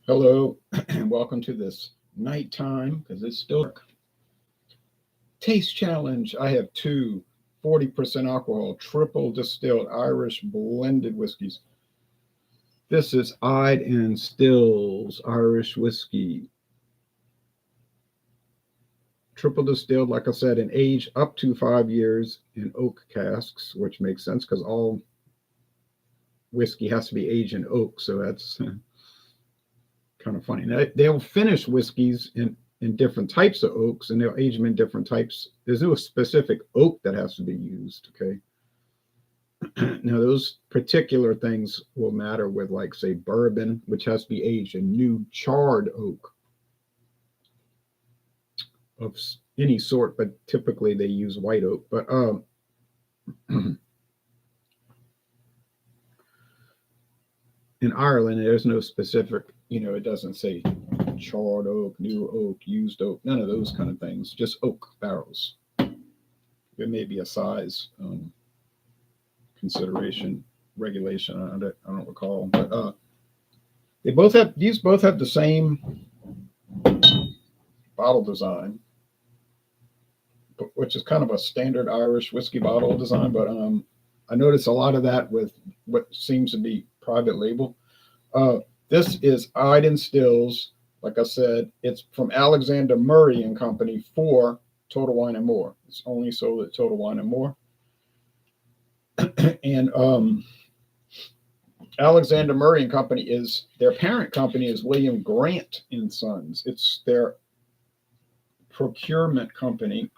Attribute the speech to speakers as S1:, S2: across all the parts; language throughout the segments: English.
S1: Hello, and welcome to this nighttime, because it's still dark, taste challenge. I have two 40% alcohol, triple distilled Irish blended whiskeys. This is Ide and Stills Irish whiskey. Triple distilled, like I said, and aged up to 5 years in oak casks, which makes sense because all whiskey has to be aged in oak. So that's kind of funny. Now, they'll finish whiskeys in different types of oaks, and they'll age them in different types. There's no specific oak that has to be used. Okay. Now, those particular things will matter with, like, say, bourbon, which has to be aged in new charred oak of any sort, but typically they use white oak. But in Ireland, there's no specific, it doesn't say charred oak, new oak, used oak, none of those kind of things, just oak barrels. There may be a size consideration, regulation, I don't recall, but these both have the same bottle design, which is kind of a standard Irish whiskey bottle design, but I notice a lot of that with what seems to be private label. This is Ide and Stills. Like I said, it's from Alexander Murray and Company for Total Wine and More. It's only sold at Total Wine and More. And Alexander Murray and Company is their parent company is William Grant and Sons. It's their procurement company.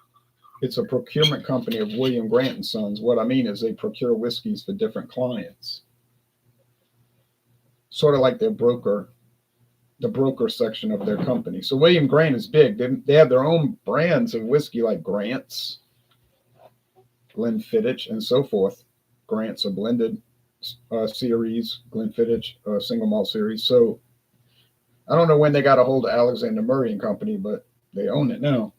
S1: It's a procurement company of William Grant and Sons. What I mean is they procure whiskeys for different clients. Sort of like the broker section of their company. So William Grant is big. They have their own brands of whiskey like Grant's, Glenfiddich, and so forth. Grant's a blended series, Glenfiddich single malt series. So I don't know when they got a hold of Alexander Murray and Company, but they own it now.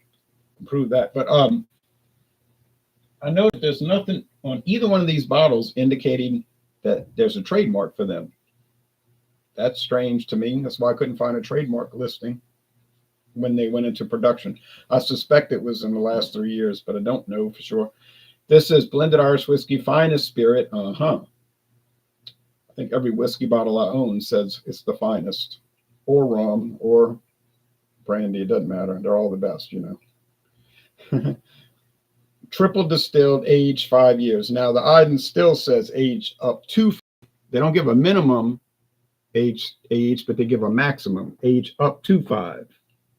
S1: Prove that. But I know that there's nothing on either one of these bottles indicating that there's a trademark for them. That's strange to me. That's why I couldn't find a trademark listing when they went into production. I suspect it was in the last 3 years, but I don't know for sure. This is blended Irish whiskey, finest spirit. I think every whiskey bottle I own says it's the finest, or rum, or brandy. It doesn't matter. They're all the best, Triple distilled, aged 5 years. Now, the Ide and Stills says aged up to. They don't give a minimum age, but they give a maximum age up to 5.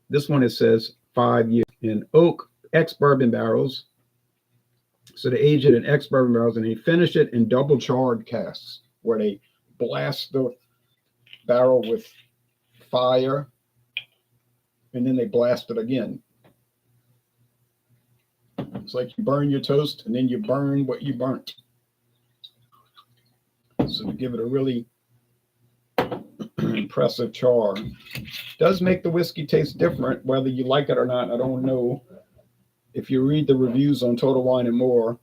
S1: This one, it says 5 years in oak ex-bourbon barrels. So they age it in ex-bourbon barrels, and they finish it in double charred casks, where they blast the barrel with fire, and then they blast it again. It's like you burn your toast, and then you burn what you burnt. So to give it a really impressive char. Does make the whiskey taste different, whether you like it or not. I don't know. If you read the reviews on Total Wine and More,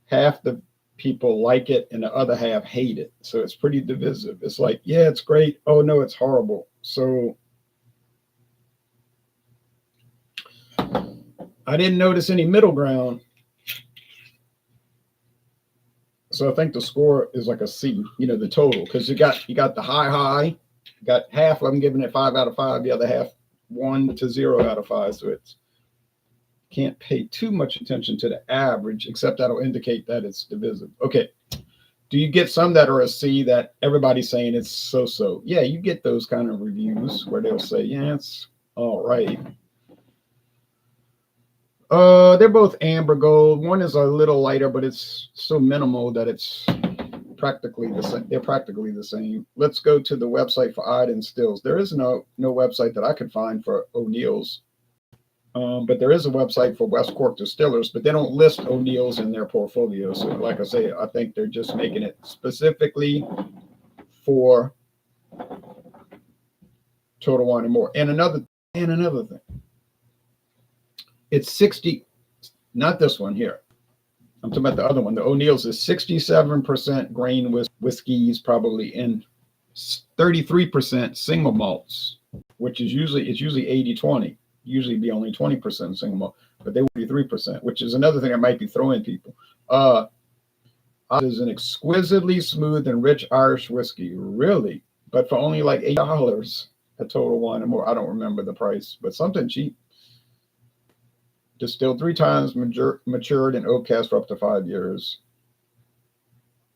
S1: half the people like it and the other half hate it. So it's pretty divisive. It's like, yeah, it's great. Oh no, it's horrible. So I didn't notice any middle ground. So I think the score is like a C, the total, because you got the high, you got half of them giving it 5 out of 5, the other half 1 to 0 out of 5. So it's can't pay too much attention to the average, except that'll indicate that it's divisive. Okay. Do you get some that are a C that everybody's saying it's so? Yeah, you get those kind of reviews where they'll say, yeah, it's all right. They're both amber gold. One is a little lighter, but it's so minimal that it's practically the same. They're practically the same. Let's go to the website for Ide and Stills. There is no website that I could find for O'Neill's, but there is a website for West Cork Distillers, but they don't list O'Neill's in their portfolio. So, like I say, I think they're just making it specifically for Total Wine and More. And another thing. It's 60, not this one here. I'm talking about the other one. The O'Neill's is 67% grain whiskeys, probably in 33% single malts, which is usually 80-20. Usually be only 20% single malt, but they were 33%, which is another thing I might be throwing people. Is an exquisitely smooth and rich Irish whiskey, really, but for only like $8 at Total Wine and More. I don't remember the price, but something cheap. Distilled 3 times, matured in oak cask for up to 5 years.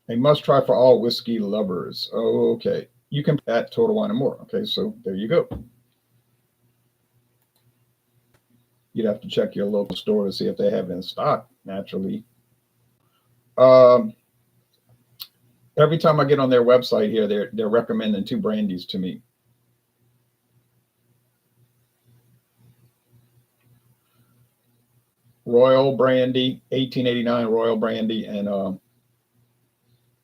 S1: A must try for all whiskey lovers. Oh, okay. You can at Total Wine and More. Okay, so there you go. You'd have to check your local store to see if they have it in stock, naturally. Every time I get on their website here, they're recommending 2 brandies to me. Royal Brandy, 1889 Royal Brandy, and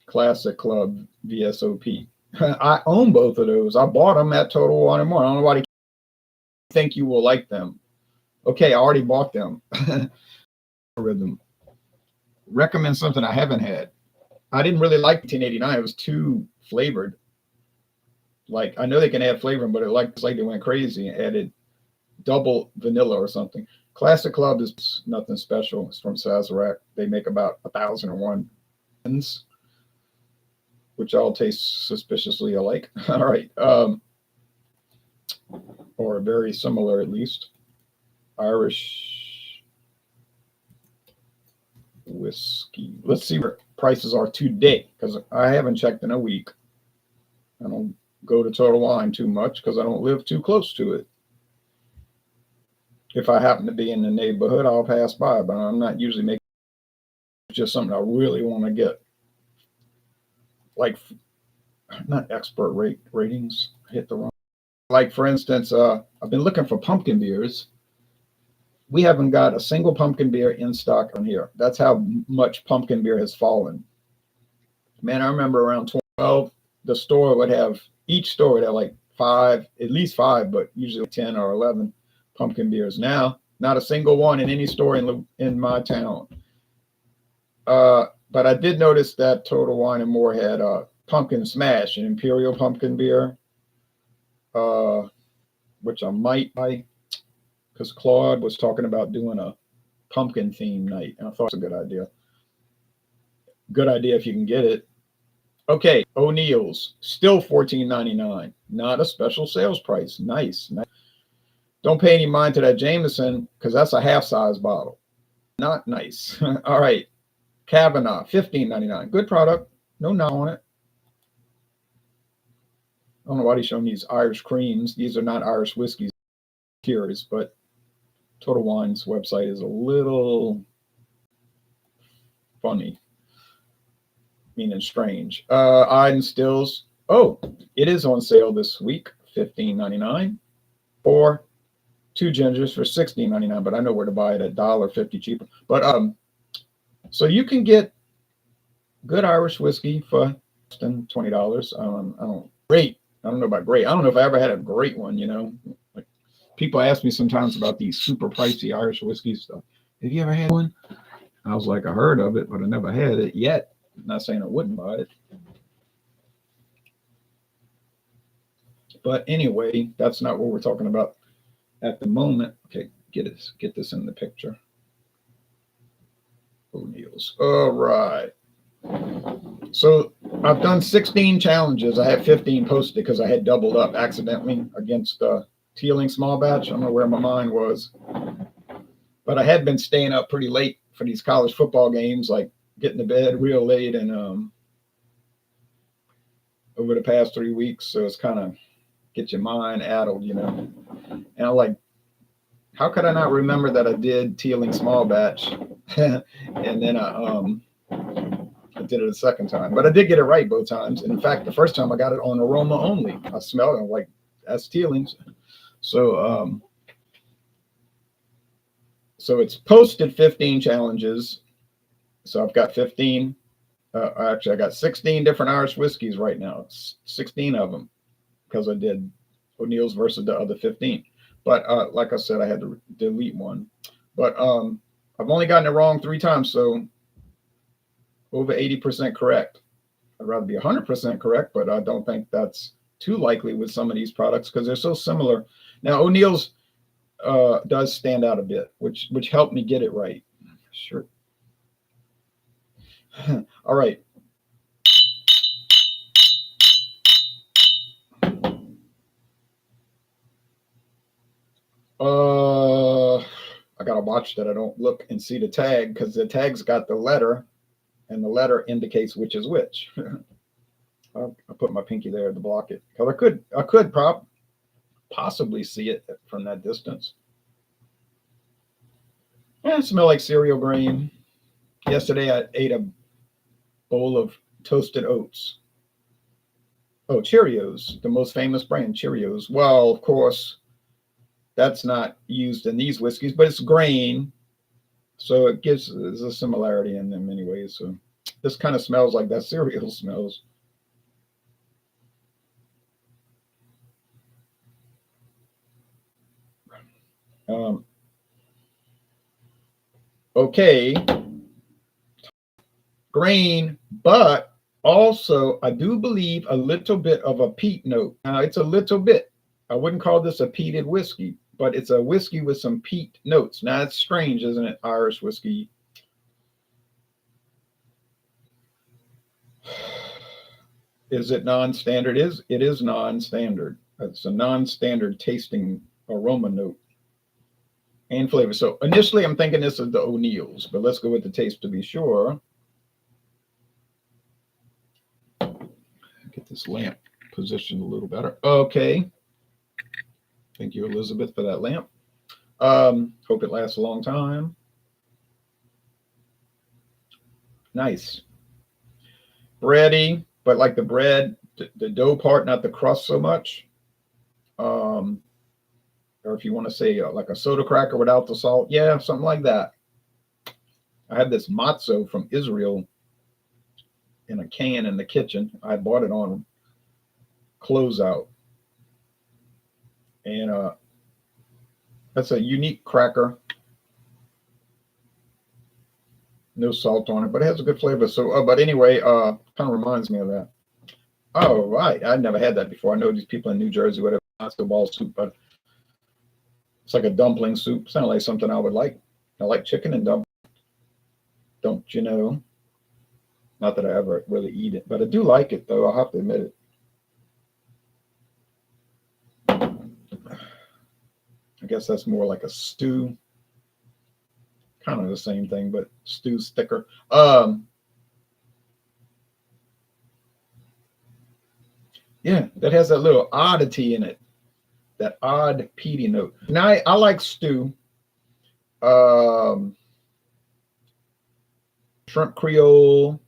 S1: Classic Club VSOP. I own both of those. I bought them at Total Wine and More. I don't know why they think you will like them. Okay, I already bought them. Rhythm. Recommend something I haven't had. I didn't really like 1889. It was too flavored. Like, I know they can add flavor, but it's like they went crazy and added double vanilla or something. Classic Club is nothing special. It's from Sazerac. They make about 1,001, which all taste suspiciously alike. All right. Or very similar, at least. Irish whiskey. Let's see where prices are today, because I haven't checked in a week. I don't go to Total Wine too much because I don't live too close to it. If I happen to be in the neighborhood, I'll pass by, but I'm not usually making just something I really want to get. Like, not expert ratings. I hit the wrong. Like, for instance, I've been looking for pumpkin beers. We haven't got a single pumpkin beer in stock on here. That's how much pumpkin beer has fallen. Man, I remember around 12, the store would have, each store would have like 5, at least 5, but usually 10 or 11 pumpkin beers. Now, not a single one in any store in my town. But I did notice that Total Wine and More had Pumpkin Smash, an Imperial pumpkin beer, which I might buy, because Claude was talking about doing a pumpkin theme night, and I thought it was a good idea. Good idea if you can get it. Okay, O'Neill's, still $14.99. Not a special sales price. Nice. Don't pay any mind to that Jameson, because that's a half-size bottle. Not nice. All right, Kavanaugh, $15.99. Good product. No knock on it. I don't know why he's showing these Irish creams. These are not Irish whiskeys, cures, but Total Wine's website is a little funny, meaning strange. Ide Stills. Oh, it is on sale this week, $15.99, or 2 gingers for $16.99. But I know where to buy it at $1.50 cheaper. But so you can get good Irish whiskey for less than $20. I don't great. I don't know about great. I don't know if I ever had a great one. You know, like, people ask me sometimes about these super pricey Irish whiskey stuff. Have you ever had one? I was like, I heard of it, but I never had it yet. I'm not saying I wouldn't buy it. But anyway, that's not what we're talking about at the moment. Okay, get this in the picture. O'Neill's. All right. So I've done 16 challenges. I had 15 posted because I had doubled up accidentally against Teeling small batch. I don't know where my mind was. But I had been staying up pretty late for these college football games, like getting to bed real late and over the past 3 weeks. So it's kind of get your mind addled, you know. And I'm like, how could I not remember that I did Teeling small batch? And then I did it a second time. But I did get it right both times. And in fact, the first time I got it on aroma only. I smelled it. I'm like, that's Teeling's. So so it's posted 15 challenges. So I've got 15. Actually, I got 16 different Irish whiskeys right now. 16 of them, because I did O'Neill's versus the other 15. But like I said, I had to delete one. But I've only gotten it wrong 3 times, so over 80% correct. I'd rather be 100% correct, but I don't think that's too likely with some of these products because they're so similar. Now, O'Neill's does stand out a bit, which helped me get it right. Sure. All right. I gotta watch that I don't look and see the tag because the tag's got the letter, and the letter indicates which is which. I'll put my pinky there to block it because I could possibly see it from that distance. Yeah, it smells like cereal grain. Yesterday I ate a bowl of toasted oats. Oh, Cheerios, the most famous brand, Cheerios. Well, of course, that's not used in these whiskeys, but it's grain, so it gives there's a similarity in them many ways. So this kind of smells like that cereal smells. Um, okay, grain, but also I do believe a little bit of a peat note. Now it's a little bit. I wouldn't call this a peated whiskey, but it's a whiskey with some peat notes. Now it's strange, isn't it? Irish whiskey. Is it non-standard? It is non-standard. It's a non-standard tasting aroma note and flavor. So initially I'm thinking this is the O'Neill's, but let's go with the taste to be sure. Get this lamp positioned a little better. Okay. Thank you, Elizabeth, for that lamp. Hope it lasts a long time. Nice. Bready, but like the bread, the dough part, not the crust so much. Or if you want to say like a soda cracker without the salt, yeah, something like that. I had this matzo from Israel in a can in the kitchen. I bought it on closeout, and that's a unique cracker. No salt on it, but it has a good flavor. So, but anyway, kind of reminds me of that. Oh, right. I'd never had that before. I know these people in New Jersey, whatever, matzo ball soup, but it's like a dumpling soup. Sounds like something I would like. I like chicken and dumpling. Don't you know? Not that I ever really eat it, but I do like it, though. I'll have to admit it. I guess that's more like a stew. Kind of the same thing, but stew's thicker. Yeah, that has that little oddity in it, that odd peaty note. Now I like stew. Um, Shrimp Creole,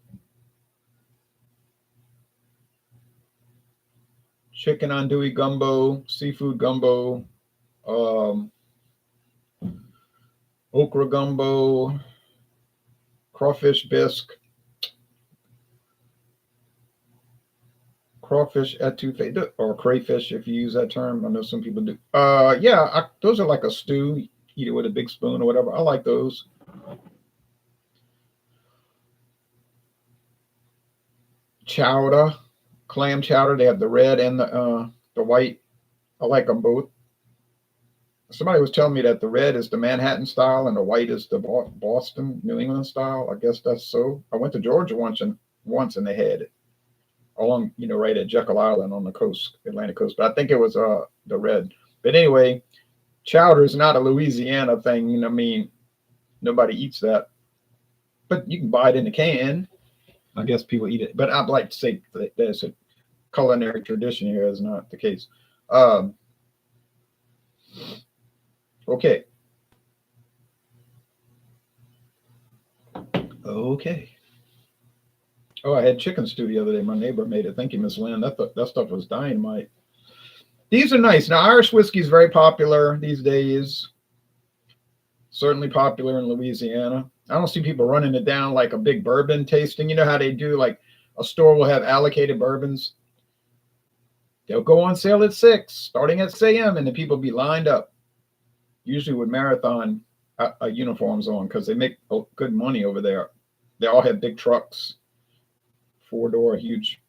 S1: chicken andouille gumbo, seafood gumbo, um, okra gumbo, crawfish bisque, crawfish etouffee, or crayfish if you use that term. I know some people do. Yeah, those are like a stew. Eat it with a big spoon or whatever. I like those. Chowder, clam chowder. They have the red and the white. I like them both. Somebody was telling me that the red is the Manhattan style and the white is the Boston, New England style. I guess that's so. I went to Georgia once and they had it along, right at Jekyll Island on the coast, Atlantic coast. But I think it was the red. But anyway, chowder is not a Louisiana thing. I mean, nobody eats that. But you can buy it in a can. I guess people eat it. But I'd like to say that there's a culinary tradition here is not the case. Okay. Okay. Oh, I had chicken stew the other day. My neighbor made it. Thank you, Miss Lynn. That stuff was dynamite. These are nice. Now, Irish whiskey is very popular these days. Certainly popular in Louisiana. I don't see people running it down like a big bourbon tasting. You know how they do, like a store will have allocated bourbons. They'll go on sale at 6, starting at 6 a.m., and the people be lined up, usually with marathon uniforms on because they make good money over there. They all have big trucks 4-door, huge,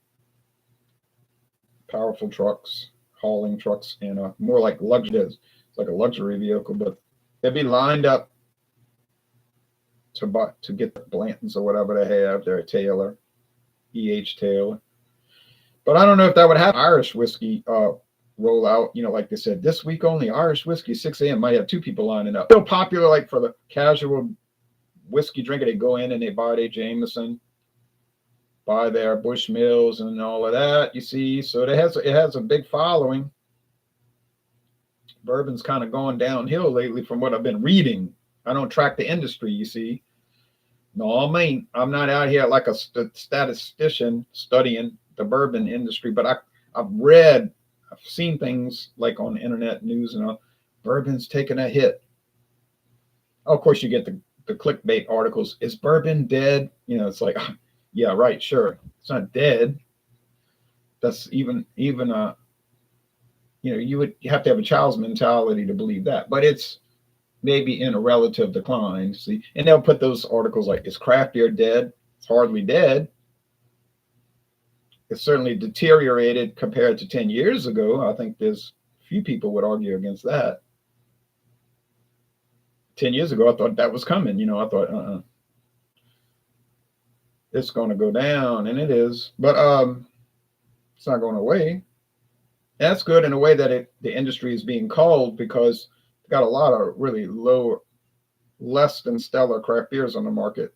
S1: powerful trucks, hauling trucks, and more like luxury. It's like a luxury vehicle, but they'd be lined up to get the Blantons or whatever they have. They're Taylor, E.H. Taylor. But I don't know if that would have Irish whiskey roll out. Like they said, this week only Irish whiskey, 6 a.m. Might have 2 people lining up. Still popular, like for the casual whiskey drinker. They go in and they buy their Jameson, buy their Bushmills and all of that. You see, so it has a big following. Bourbon's kind of going downhill lately from what I've been reading. I don't track the industry, you see. No, I'm not out here like a statistician studying the bourbon industry, but I've seen things like on the internet news and bourbon's taking a hit. Of course, you get the clickbait articles. Is bourbon dead? It's like, yeah, right, sure. It's not dead. That's even you have to have a child's mentality to believe that, but it's maybe in a relative decline. See, and they'll put those articles like, is craft beer dead? It's hardly dead. It's certainly deteriorated compared to 10 years ago. I think there's few people would argue against that. 10 years ago, I thought that was coming. I thought, it's going to go down, and it is, but it's not going away. That's good in a way that the industry is being called, because it's got a lot of really low, less than stellar craft beers on the market,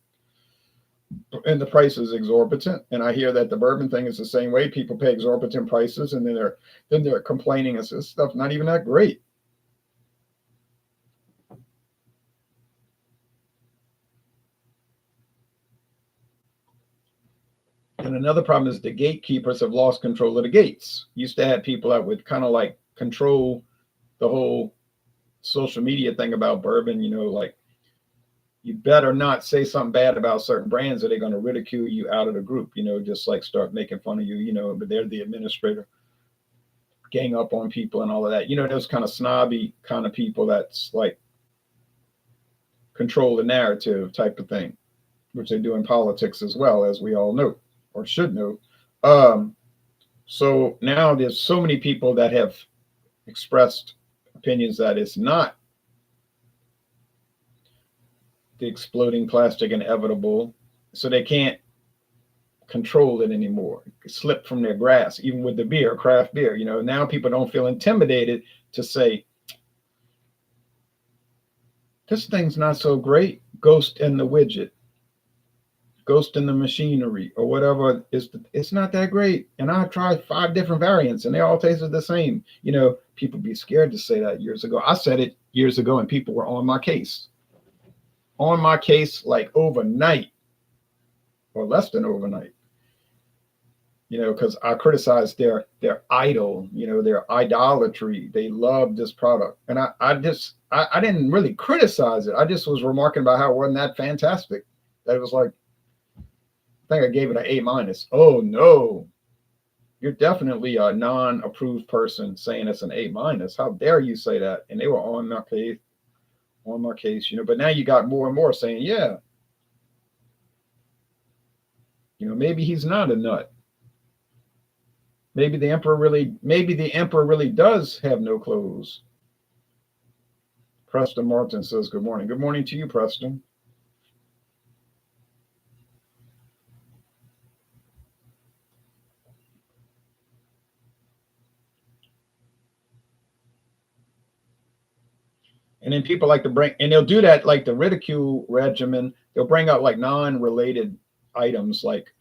S1: and the price is exorbitant. And I hear that the bourbon thing is the same way. People pay exorbitant prices, and then they're complaining as this stuff not even that great. And another problem is the gatekeepers have lost control of the gates. Used to have people that would kind of like control the whole social media thing about bourbon, like, you better not say something bad about certain brands or they're going to ridicule you out of the group, just like start making fun of you, but they're the administrator, gang up on people and all of that. Those kind of snobby kind of people that's like control the narrative type of thing, which they do in politics as well, as we all know or should know. So now there's so many people that have expressed opinions that it's not the exploding plastic inevitable, so they can't control it anymore. It slipped from their grasp, even with the beer, craft beer. Now people don't feel intimidated to say, this thing's not so great. Ghost in the widget, ghost in the machinery, or whatever. It's not that great. And I tried 5 different variants and they all tasted the same. People be scared to say that years ago. I said it years ago and people were on my case. Like overnight or less than overnight, because I criticized their idol, their idolatry. They love this product. And I didn't really criticize it. I just was remarking about how it wasn't that fantastic. That it was like, I think I gave it an A-. Oh no, you're definitely a non-approved person saying it's an A-. How dare you say that? And they were on my case. But now you got more and more saying, yeah, maybe he's not a nut. Maybe the emperor really does have no clothes. Preston Martin says, good morning. Good morning to you, Preston. And then people like to bring, and they'll do that like the ridicule regimen. They'll bring up like non-related items. Like,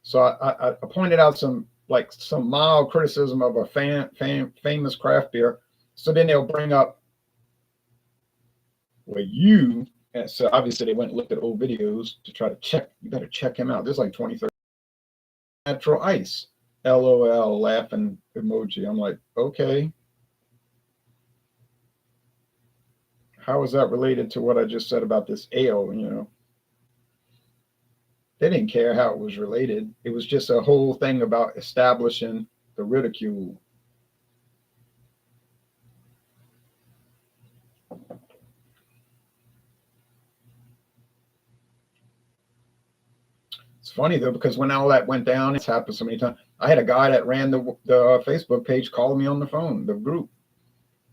S1: so I pointed out some mild criticism of a famous craft beer. So then they'll bring up, well, and so obviously they went and looked at old videos to try to check. You better check him out. There's like 20, 30 natural ice. LOL, laughing emoji. I'm like, okay. How is that related to what I just said about this ale? They didn't care how it was related. It was just a whole thing about establishing the ridicule. It's funny though, because when all that went down, it's happened so many times. I had a guy that ran the Facebook page call me on the phone, the group.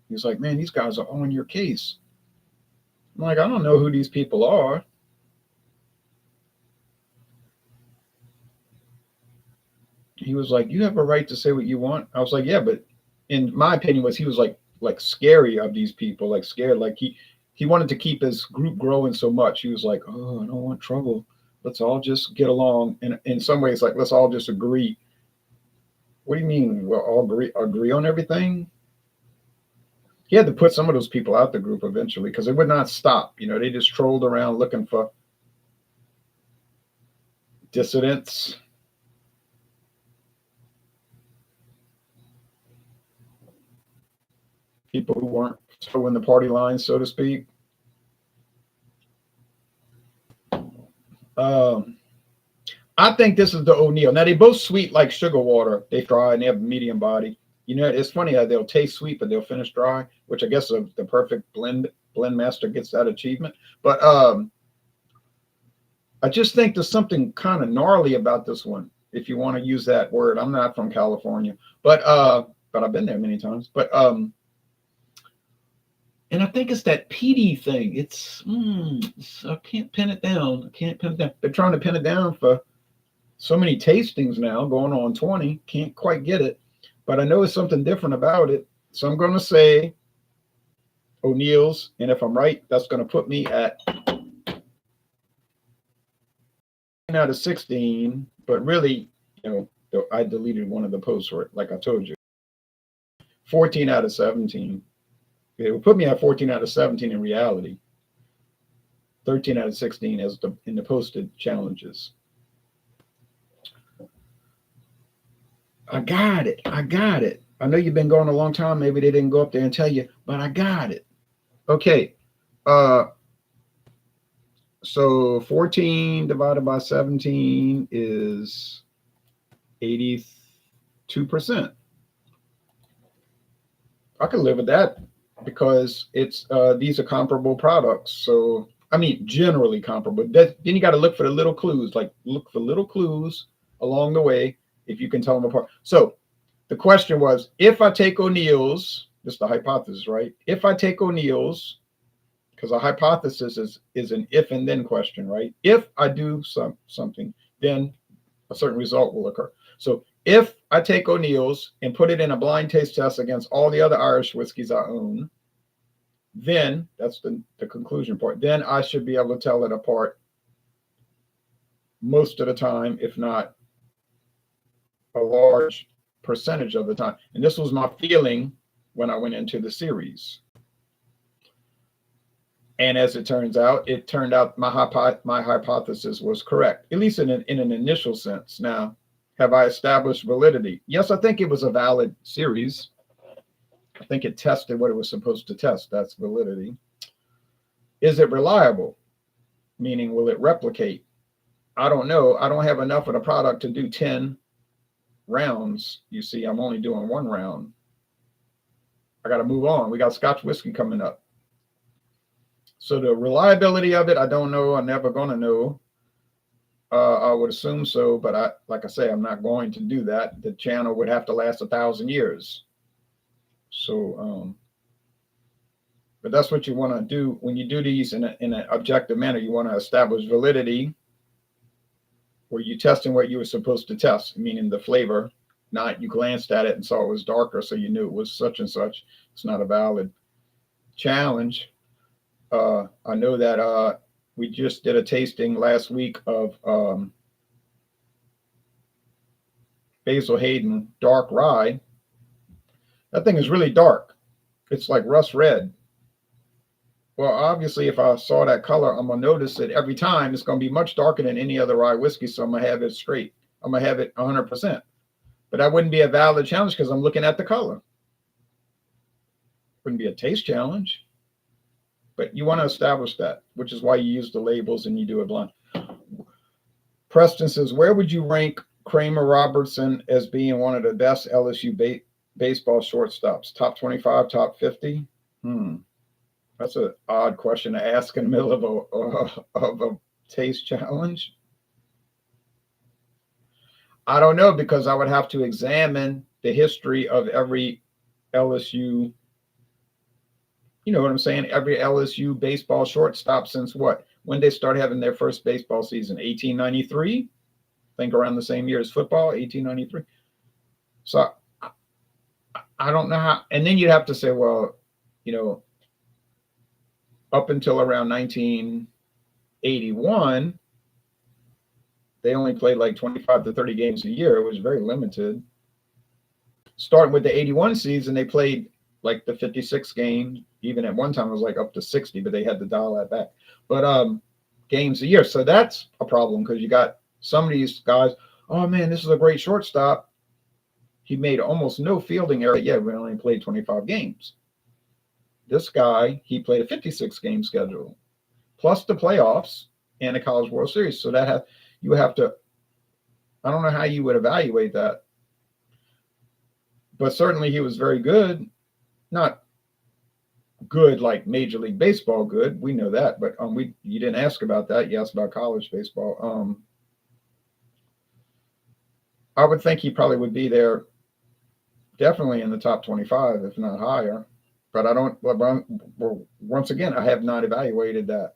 S1: He's like, man, these guys are on your case. I'm like, I don't know who these people are. He was like, you have a right to say what you want. I was like, yeah, but in my opinion was he was like scary of these people, like scared, like he wanted to keep his group growing so much. He was like, oh, I don't want trouble. Let's all just get along. And in some ways, like, let's all just agree. What do you mean? We'll all agree on everything? He had to put some of those people out the group eventually because it would not stop. You know, they just trolled around looking for dissidents. People who weren't so in the party line, so to speak. Um, I think this is the O'Neill. Now they both sweet like sugar water. They dry and they have a medium body. You know, it's funny how they'll taste sweet, but they'll finish dry, which I guess the perfect blend master gets that achievement. But I just think there's something kind of gnarly about this one, if you want to use that word. I'm not from California, but I've been there many times. But and I think it's that peaty thing. I can't pin it down. I can't pin it down. They're trying to pin it down for so many tastings now, going on 20. Can't quite get it, but I know it's something different about it. So I'm going to say O'Neill's, and if I'm right, that's going to put me at 9 out of 16. But really, you know, I deleted one of the posts for it, like I told you. 14 out of 17. It would put me at 14 out of 17 in reality. 13 out of 16 as in the posted challenges. I got it. I got it. I know you've been going a long time. Maybe they didn't go up there and tell you, but I got it. Okay. So 14 divided by 17 is 82%. I can live with that because it's these are comparable products. So I mean, generally comparable. Then you got to look for the little clues, like look for little clues along the way if you can tell them apart. So the question was, if I take O'Neill's, this is the hypothesis, right? If I take O'Neill's, because a hypothesis is an if and then question, right? If I do something, then a certain result will occur. So if I take O'Neill's and put it in a blind taste test against all the other Irish whiskeys I own, then that's the conclusion part. Then I should be able to tell it apart most of the time, if not a large percentage of the time. And this was my feeling when I went into the series. And as it turned out my hypothesis was correct, at least in an initial sense. Now, have I established validity? Yes, I think it was a valid series. I think it tested what it was supposed to test. That's validity. Is it reliable? Meaning, will it replicate? I don't know. I don't have enough of the product to do 10 rounds. You see, I'm only doing 1 round. I got to move on. We got Scotch whiskey coming up. So the reliability of it, I don't know. I'm never going to know. I would assume so, but like I say, I'm not going to do that. The channel would have to last 1,000 years. So, but that's what you want to do when you do these in an objective manner. You want to establish validity, where you're testing what you were supposed to test, meaning the flavor. Not you glanced at it and saw it was darker, so you knew it was such and such. It's not a valid challenge. I know that we just did a tasting last week of Basil Hayden dark rye. That thing is really dark. It's like rust red. Well, obviously, if I saw that color, I'm going to notice it every time. It's going to be much darker than any other rye whiskey, so I'm going to have it straight. I'm going to have it 100%. But that wouldn't be a valid challenge because I'm looking at the color. Wouldn't be a taste challenge. But you want to establish that, which is why you use the labels and you do it blind. Preston says, where would you rank Kramer Robertson as being one of the best LSU baseball shortstops? Top 25, top 50? That's an odd question to ask in the middle of a taste challenge. I don't know, because I would have to examine the history of every LSU, you know what I'm saying? Every LSU baseball shortstop since what? When they started having their first baseball season, 1893? I think around the same year as football, 1893. So I don't know how. And then you'd have to say, well, you know, up until around 1981, they only played like 25 to 30 games a year. It was very limited. Starting with the 81 season, they played like the 56 games. Even at one time, it was like up to 60, but they had to dial that back. But games a year. So that's a problem, because you got some of these guys, oh man, this is a great shortstop. He made almost no fielding error. Yeah, we only played 25 games. This guy, he played a 56 game schedule, plus the playoffs and the College World Series. So that you would have to, I don't know how you would evaluate that. But certainly he was very good. Not good like Major League Baseball good. We know that. But you didn't ask about that. You asked about college baseball. I would think he probably would be there, definitely in the top 25, if not higher. But I don't, once again, I have not evaluated that.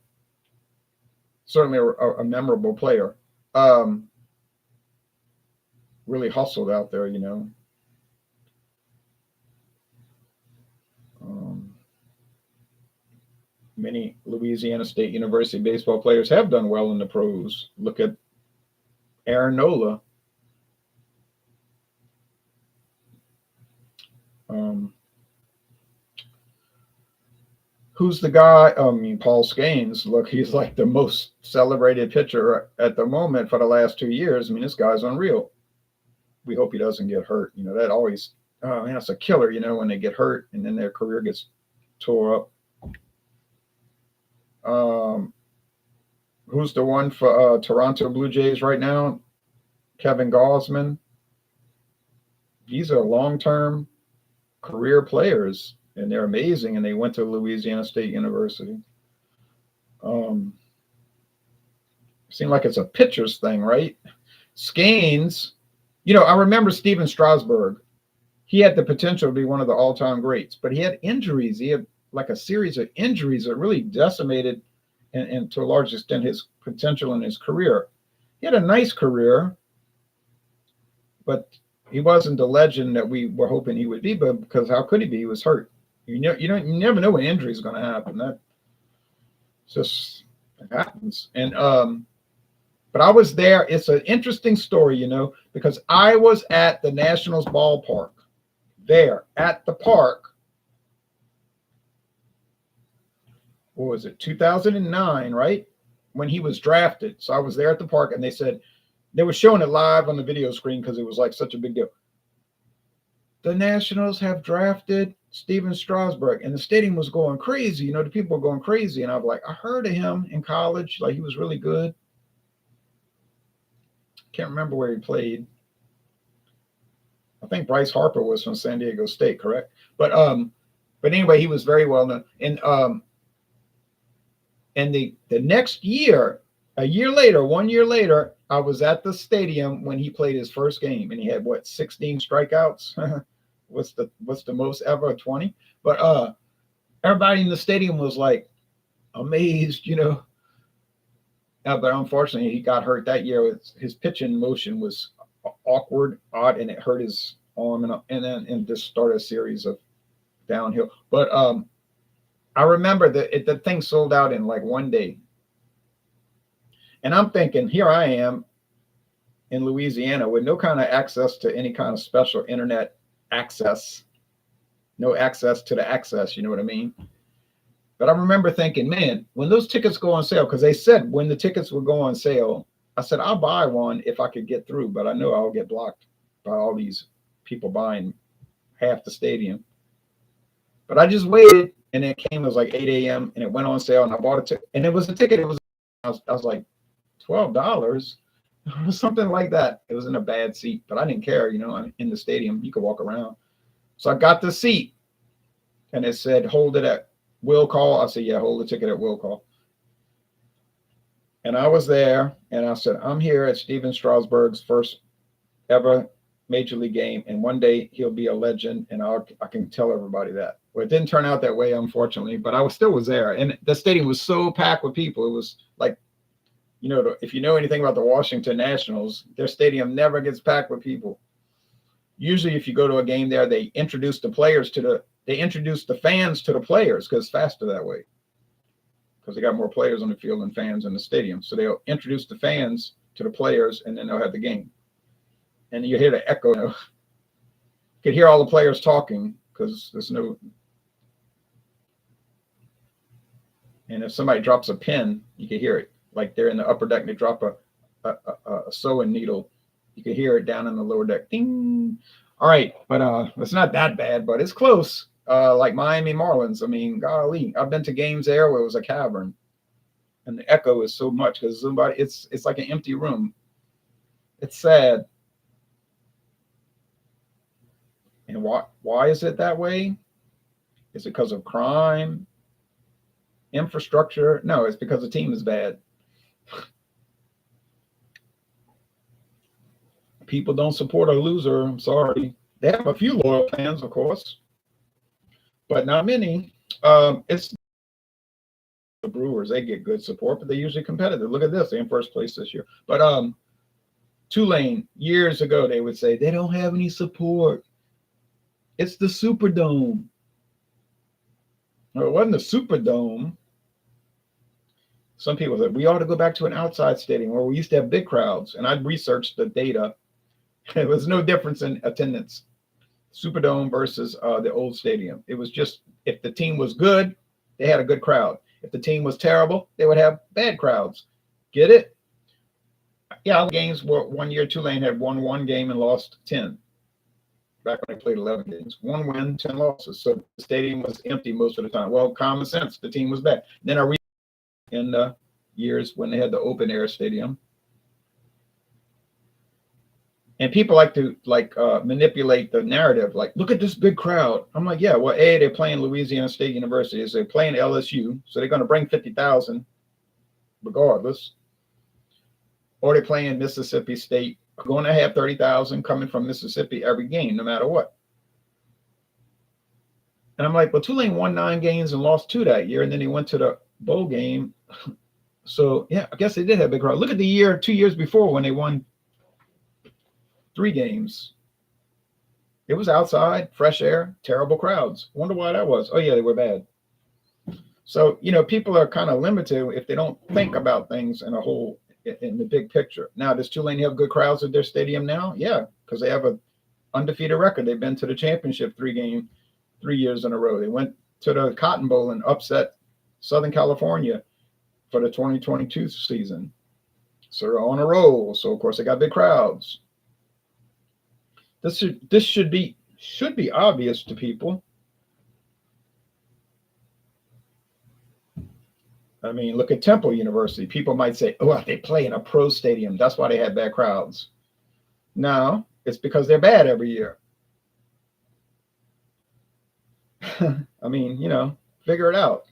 S1: Certainly a memorable player. Really hustled out there, you know. Many Louisiana State University baseball players have done well in the pros. Look at Aaron Nola. Who's the guy? I mean, Paul Scanes. Look, he's like the most celebrated pitcher at the moment for the last 2 years. I mean, this guy's unreal. We hope he doesn't get hurt. You know, that always, oh man, it's a killer, you know, when they get hurt and then their career gets tore up. Who's the one for Toronto Blue Jays right now? Kevin Gausman. These are long-term career players, and they're amazing, and they went to Louisiana State University. Seems like it's a pitcher's thing, right? Scanes, you know, I remember Steven Strasburg. He had the potential to be one of the all-time greats, but he had injuries. He had like a series of injuries that really decimated, and to a large extent, his potential in his career. He had a nice career, but he wasn't the legend that we were hoping he would be. But because how could he be? He was hurt. You never know when injury is going to happen. That just happens. And but I was there. It's an interesting story, you know, because I was at the Nationals ballpark, there at the park. What was it, 2009, right? When he was drafted. So I was there at the park, and they said, they were showing it live on the video screen because it was like such a big deal. The Nationals have drafted Steven Strasburg, and the stadium was going crazy. You know, the people were going crazy. And I was like, I heard of him in college. Like, he was really good. Can't remember where he played. I think Bryce Harper was from San Diego State, correct? But anyway, he was very well known. And the next year, a year later, 1 year later, I was at the stadium when he played his first game, and he had 16 strikeouts. what's the most ever? 20. But everybody in the stadium was like amazed, you know. But unfortunately, he got hurt that year. His pitching motion was awkward, odd, and it hurt his arm, and just started a series of downhill. But I remember that the thing sold out in like 1 day. And I'm thinking, here I am in Louisiana with no kind of access to any kind of special internet access, no access to the access, you know what I mean? But I remember thinking, man, when those tickets go on sale, because they said when the tickets would go on sale, I said, I'll buy one if I could get through, but I know I'll get blocked by all these people buying half the stadium. But I just waited, and it came, it was like 8 a.m., and it went on sale, and I bought a ticket. And it was a ticket, I was like, $12 or something like that. It was in a bad seat, but I didn't care, you know. I'm in the stadium, you could walk around. So I got the seat, and it said, hold it at will call. I said, yeah, hold the ticket at will call. And I was there, and I said, I'm here at Steven Strasburg's first ever major league game, and one day he'll be a legend, and I can tell everybody that. Well, it didn't turn out that way, unfortunately, but I still was there, and the stadium was so packed with people. It was like, if you know anything about the Washington Nationals, their stadium never gets packed with people. Usually, if you go to a game there, they introduce the fans to the players because it's faster that way, because they got more players on the field than fans in the stadium. So they'll introduce the fans to the players, and then they'll have the game. And you hear the echo. You could hear all the players talking because there's no. And if somebody drops a pin, you can hear it. Like they're in the upper deck, and they drop a sewing needle. You can hear it down in the lower deck. Ding. All right, but it's not that bad, but it's close. Like Miami Marlins. I mean, golly, I've been to games there where it was a cavern, and the echo is so much because it's like an empty room. It's sad. And why is it that way? Is it because of crime, infrastructure? No, it's because the team is bad. People don't support a loser. I'm sorry. They have a few loyal fans, of course, but not many. It's the Brewers. They get good support, but they're usually competitive. Look at this. They're in first place this year. But Tulane, years ago, they would say they don't have any support. It's the Superdome. No, it wasn't the Superdome. Some people said we ought to go back to an outside stadium where we used to have big crowds. And I researched the data. There was no difference in attendance. Superdome versus the old stadium. It was just, if the team was good, they had a good crowd. If the team was terrible, they would have bad crowds. Get it? Yeah, games were 1 year Tulane had won one game and lost 10. Back when they played 11 games. 1 win, 10 losses. So the stadium was empty most of the time. Well, common sense, the team was bad. Then I read in the years when they had the open air stadium. And people like to manipulate the narrative. Like, look at this big crowd. I'm like, yeah, well, they're playing Louisiana State University. So they're playing LSU. So they're going to bring 50,000 regardless. Or they're playing Mississippi State. Going to have 30,000 coming from Mississippi every game, no matter what. And I'm like, well, Tulane won 9 games and lost 2 that year. And then they went to the bowl game. So, yeah, I guess they did have a big crowd. Look at the year, 2 years before when they won 3 games. It was outside, fresh air, terrible crowds. Wonder why that was. Oh, yeah, they were bad. So, people are kind of limited if they don't think about things in the big picture. Now, does Tulane have good crowds at their stadium now? Yeah, because they have an undefeated record. They've been to the championship 3 years in a row. They went to the Cotton Bowl and upset Southern California for the 2022 season. So they're on a roll. So, of course, they got big crowds. This should be obvious to people. I mean, look at Temple University. People might say, oh, they play in a pro stadium. That's why they have bad crowds. No, it's because they're bad every year. I mean, figure it out.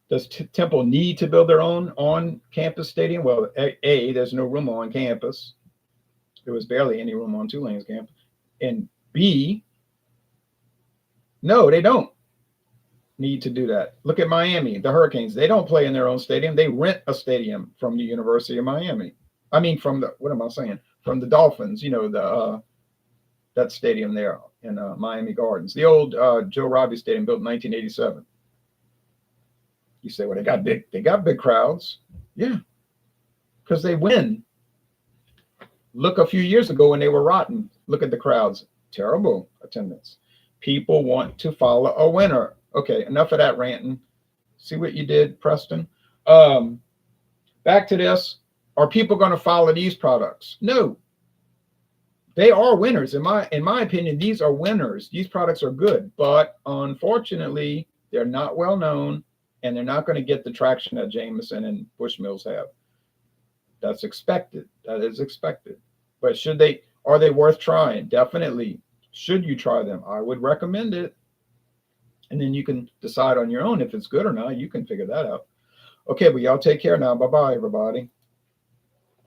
S1: Does Temple need to build their own on-campus stadium? Well, A, there's no room on campus. There was barely any room on Tulane's campus. And B, no, they don't need to do that. Look at Miami, the Hurricanes. They don't play in their own stadium. They rent a stadium from the University of Miami. I mean, from the Dolphins, that stadium there in Miami Gardens. The old Joe Robbie Stadium built in 1987. You say, well, they got big crowds. Yeah, because they win. Look a few years ago when they were rotten. Look at the crowds. Terrible attendance. People want to follow a winner. Okay, enough of that ranting. See what you did, Preston? Back to this. Are people going to follow these products? No. They are winners. In my opinion, these are winners. These products are good. But unfortunately, they're not well known, and they're not going to get the traction that Jameson and Bushmills have. That's expected. That is expected. But are they worth trying? Definitely. Should you try them? I would recommend it. And then you can decide on your own if it's good or not. You can figure that out. Okay, well, y'all take care now. Bye-bye, everybody.